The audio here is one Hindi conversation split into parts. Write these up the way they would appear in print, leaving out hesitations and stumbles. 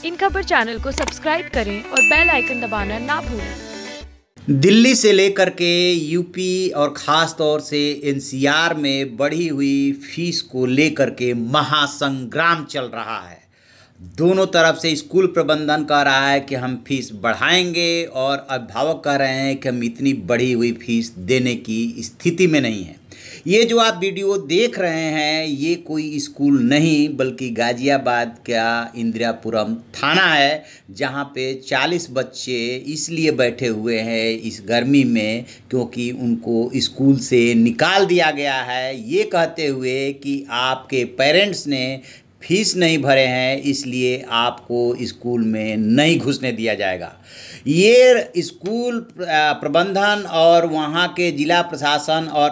इन खबर चैनल को सब्सक्राइब करें और बेल आइकन दबाना ना भूलें। दिल्ली से लेकर के यूपी और ख़ास तौर से एनसीआर में बढ़ी हुई फीस को लेकर के महासंग्राम चल रहा है। दोनों तरफ से स्कूल प्रबंधन कह रहा है कि हम फीस बढ़ाएंगे और अभिभावक कह रहे हैं कि हम इतनी बढ़ी हुई फीस देने की स्थिति में नहीं हैं। ये जो आप वीडियो देख रहे हैं ये कोई स्कूल नहीं बल्कि गाज़ियाबाद का इंदिरापुरम थाना है, जहाँ पे 40 बच्चे इसलिए बैठे हुए हैं इस गर्मी में क्योंकि उनको स्कूल से निकाल दिया गया है, ये कहते हुए कि आपके पेरेंट्स ने फीस नहीं भरे हैं इसलिए आपको स्कूल में नहीं घुसने दिया जाएगा। ये स्कूल प्रबंधन और वहाँ के जिला प्रशासन और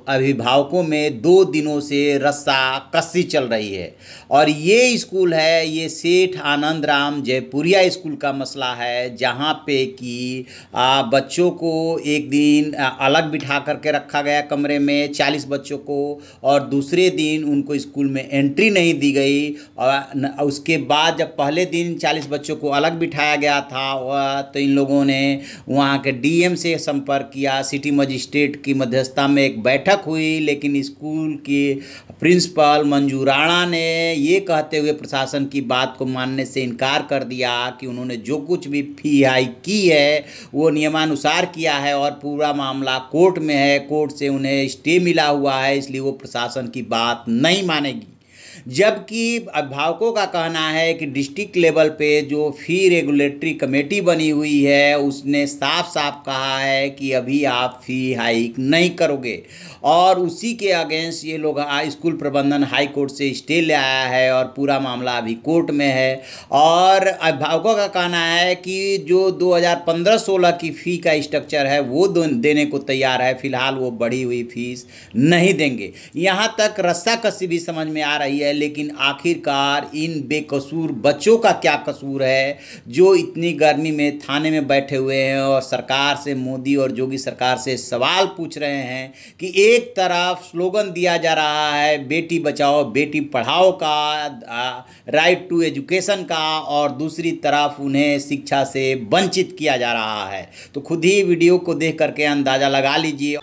अभिभावकों में 2 दिनों से रस्साकसी चल रही है। और ये स्कूल है, ये सेठ आनंद राम जयपुरिया स्कूल का मसला है, जहाँ पे कि बच्चों को एक दिन अलग बिठा करके रखा गया कमरे में 40 बच्चों को, और दूसरे दिन उनको स्कूल में एंट्री नहीं दी गई। और उसके बाद जब पहले दिन 40 बच्चों को अलग बिठाया गया था तो इन लोगों ने वहाँ के डीएम से संपर्क किया, सिटी मजिस्ट्रेट की मध्यस्थता में एक बैठक हुई, लेकिन स्कूल की प्रिंसिपल मंजू राणा ने ये कहते हुए प्रशासन की बात को मानने से इनकार कर दिया कि उन्होंने जो कुछ भी फी हाइक की है वो नियमानुसार किया है और पूरा मामला कोर्ट में है, कोर्ट से उन्हें स्टे मिला हुआ है, इसलिए वो प्रशासन की बात नहीं मानेगी। जबकि अभिभावकों का कहना है कि डिस्ट्रिक्ट लेवल पे जो फी रेगुलेटरी कमेटी बनी हुई है उसने साफ साफ कहा है कि अभी आप फी हाइक नहीं करोगे, और उसी के अगेंस्ट ये लोग स्कूल प्रबंधन हाई कोर्ट से स्टे ले आया है और पूरा मामला अभी कोर्ट में है। और अभिभावकों का कहना है कि जो 2015-16 की फ़ी का स्ट्रक्चर है वो देने को तैयार है, फिलहाल वो बढ़ी हुई फीस नहीं देंगे। यहाँ तक रस्साकसी भी समझ में आ रही है, लेकिन आखिरकार इन बेकसूर बच्चों का क्या कसूर है जो इतनी गर्मी में थाने में बैठे हुए हैं और सरकार से, मोदी और योगी सरकार से सवाल पूछ रहे हैं कि एक तरफ स्लोगन दिया जा रहा है बेटी बचाओ बेटी पढ़ाओ का, राइट टू एजुकेशन का, और दूसरी तरफ उन्हें शिक्षा से वंचित किया जा रहा है। तो खुद ही वीडियो को देख करके अंदाज़ा लगा लीजिए।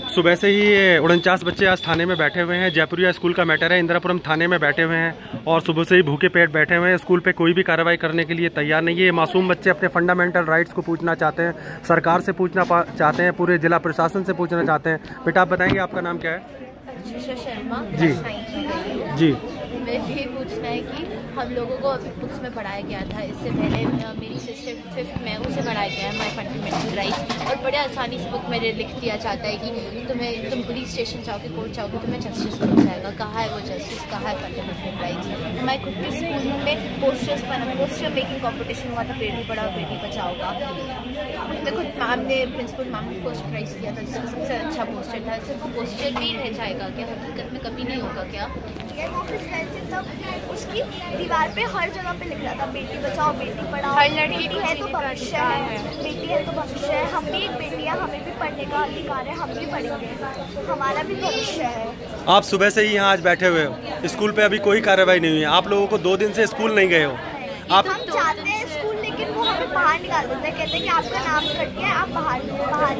सुबह से ही 49 बच्चे आज थाने में बैठे हुए हैं। जयपुरिया स्कूल का मैटर है, इंदिरापुरम थाने में बैठे हुए हैं और सुबह से ही भूखे पेट बैठे हुए हैं। स्कूल पे कोई भी कार्रवाई करने के लिए तैयार नहीं है। ये मासूम बच्चे अपने फंडामेंटल राइट्स को पूछना चाहते हैं, सरकार से पूछना चाहते हैं, पूरे जिला प्रशासन से पूछना चाहते हैं। बेटा आप बताएंगे आपका नाम क्या है? शर्मा जी जी। मैं ये पूछना है कि हम लोगों को अभी बुक्स में पढ़ाया गया था, इससे पहले मेरी सिस्टर 5th में उसे पढ़ाया गया है माय फंडामेंटल राइट्स, और बड़े आसानी से बुक में लिख दिया जाता है कि तुम पुलिस स्टेशन जाओगे, कोर्ट जाओगे, तुम्हें जस्टिस मिल जाएगा। कहाँ है वो जस्टिस, कहाँ है फंडामेंटल राइट्स? हमारे खुद के स्कूल में पोस्टर मेकिंग कॉम्पिटिशन हुआ था, बेटी पढ़ाओ बेटी बचाओ का। मैं खुद प्रिंसिपल मैम ने फर्स्ट प्राइज़ दिया था, जिसका सबसे अच्छा पोस्टर था। सिर्फ वो पोस्टर भी रह जाएगा क्या? हकीकत में कभी नहीं होगा क्या? तब उसकी दीवार पे हर जगह पे लिख रहा था बेटी बचाओ बेटी पढ़ाओ, हर लड़की बेटी है तो भविष्य है, बेटी है तो भविष्य है। हम भी एक बेटी है, हमें भी पढ़ने का अधिकार है, हम भी पढ़ेंगे, हमारा भी भविष्य है। आप सुबह से ही यहाँ आज बैठे हुए हो, स्कूल पे अभी कोई कार्रवाई नहीं हुई है। आप लोगों को 2 दिन से स्कूल नहीं गए हो। आप हम चाहते हैं स्कूल, लेकिन वो हमें बाहर निकाल देते हैं, कहते हैं कि आपका नाम कट गया है, आप बाहर ही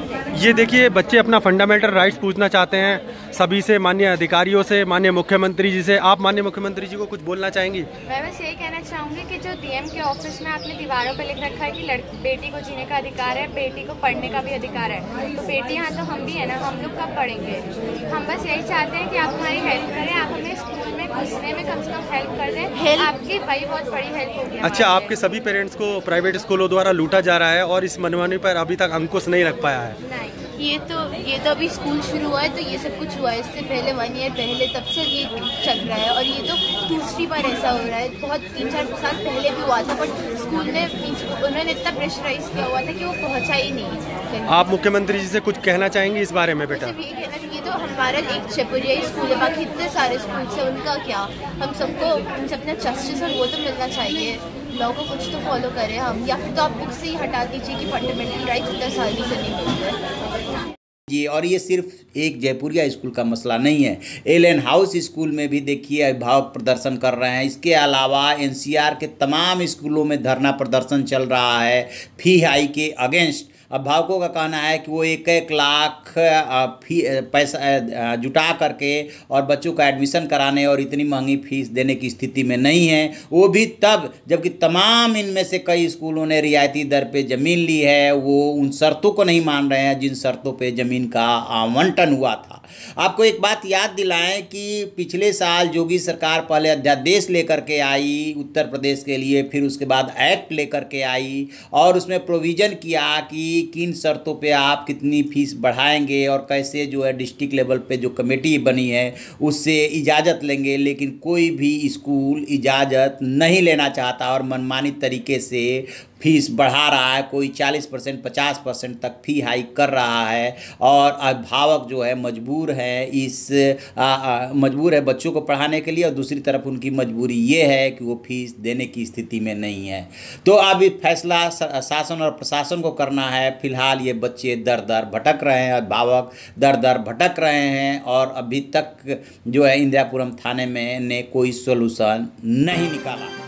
रहेंगे। ये देखिए बच्चे अपना फंडामेंटल राइट्स पूछना चाहते हैं सभी से, माननीय अधिकारियों से, माननीय मुख्यमंत्री जी से। आप माननीय मुख्यमंत्री जी को कुछ बोलना चाहेंगी? मैं बस यही कहना चाहूँगी कि जो डीएम के ऑफिस में आपने दीवारों पर लिख रखा है कि बेटी को जीने का अधिकार है, बेटी को पढ़ने का भी अधिकार है, तो बेटी यहाँ तो हम भी है ना, हम लोग कब पढ़ेंगे? हम बस यही चाहते हैं कि आप हमारी हेल्प करें, आप हमें स्कूल में घुसने में कम से कम हेल्प कर दें, आपकी वही बहुत बड़ी हेल्प होगी। अच्छा, आपके सभी पेरेंट्स को प्राइवेट स्कूलों द्वारा लूटा जा रहा है और इस मनमानी पर अभी तक अंकुश नहीं लग पाया है। नहीं, ये तो अभी स्कूल शुरू हुआ है तो ये सब कुछ हुआ है। इससे पहले 1 ईयर पहले तब से ये चल रहा है, और ये तो दूसरी बार ऐसा हो रहा है। बहुत 3-4 साल पहले भी हुआ था, बट स्कूल ने उन्होंने इतना प्रेशराइज किया हुआ था कि वो पहुंचा ही नहीं। आप मुख्यमंत्री जी से कुछ कहना चाहेंगे इस बारे में? बेटा ये कहना चाहिए, तो हमारा एक जयपुरिया स्कूल है, बाकी इतने सारे स्कूल से उनका क्या? हम सबको उनसे अपना जस्टिस और वो तो मिलना चाहिए। लॉ को कुछ तो फॉलो करें हम, या फिर तो आप बुक से ही हटा दीजिए कि फंडामेंटल राइट्स इतना सारी से नहीं मिलते। जी, और ये सिर्फ एक जयपुरिया स्कूल का मसला नहीं है। एलन हाउस स्कूल में भी देखिए अभिभावक प्रदर्शन कर रहे हैं। इसके अलावा एनसीआर के तमाम स्कूलों में धरना प्रदर्शन चल रहा है फी हाई के अगेंस्ट। अभिभावकों का कहना है कि वो 1-1 लाख पैसा जुटा करके और बच्चों का एडमिशन कराने और इतनी महंगी फीस देने की स्थिति में नहीं है, वो भी तब जबकि तमाम इनमें से कई स्कूलों ने रियायती दर पे ज़मीन ली है। वो उन शर्तों को नहीं मान रहे हैं जिन शर्तों पे ज़मीन का आवंटन हुआ था। आपको एक बात याद दिलाएं कि पिछले साल योगी सरकार पहले अध्यादेश लेकर के आई उत्तर प्रदेश के लिए, फिर उसके बाद एक्ट लेकर के आई और उसमें प्रोविज़न किया कि किन शर्तों पे आप कितनी फीस बढ़ाएंगे और कैसे जो है डिस्ट्रिक्ट लेवल पे जो कमेटी बनी है उससे इजाज़त लेंगे। लेकिन कोई भी स्कूल इजाज़त नहीं लेना चाहता और मनमानी तरीके से फीस बढ़ा रहा है। कोई 40% 50% तक फी हाइक कर रहा है और अभिभावक जो है मजबूर है बच्चों को पढ़ाने के लिए, और दूसरी तरफ उनकी मजबूरी ये है कि वो फीस देने की स्थिति में नहीं है। तो अब फैसला शासन और प्रशासन को करना है। फिलहाल ये बच्चे दर दर भटक रहे हैं, अभिभावक दर दर भटक रहे हैं और अभी तक जो है इंदिरापुरम थाने में ने कोई सोल्यूशन नहीं निकाला।